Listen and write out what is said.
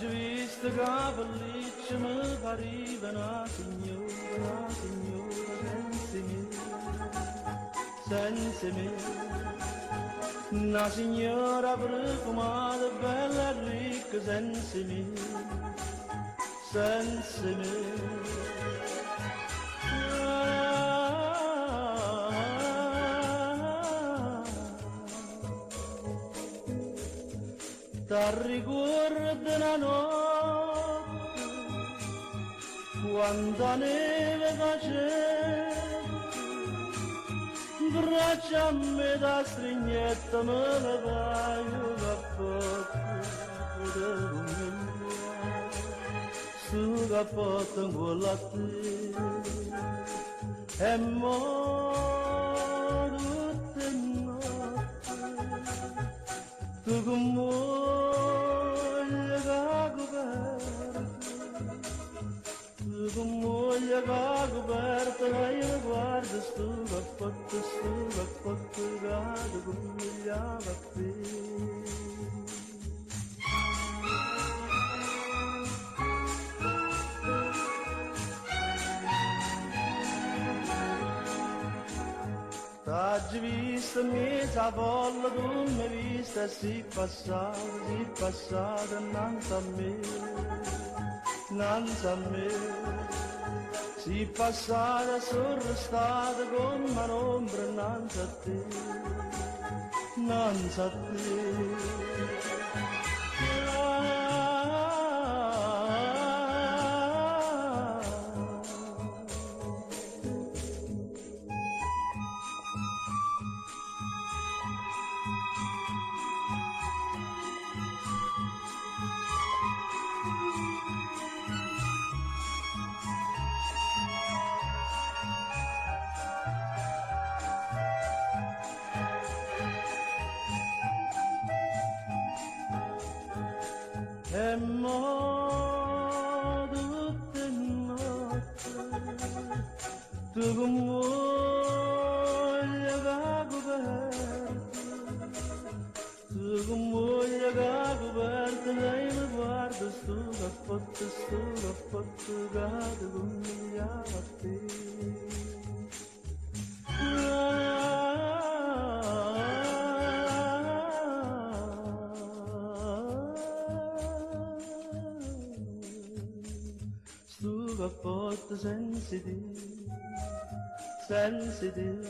T'hai visto che pelliccia mi pareva una signora senza me, una signora profumata, bella e ricca senza me, senza me. T'arricordi una notte quando neve faceva, braccia a me da strignetta me le paio cappotto su cappotto in quella a te e mo tutte notte tu con moglie che coperta, tu con moglie che coperta, e io guardo sto cappotto che ti comigliava a te. T'hai visto mezza folla, tu mi hai vista si passata innanzi a me, innanzi a me. Si passata, sono restata come un'ombra innanzi a te, innanzi a te. E mo tutte notte tu con moglie che coperta, tu con moglie che coperta, lei mi guarda sto cappotto che ti comigliava a te. Stu cappotto sensitive, sensitive.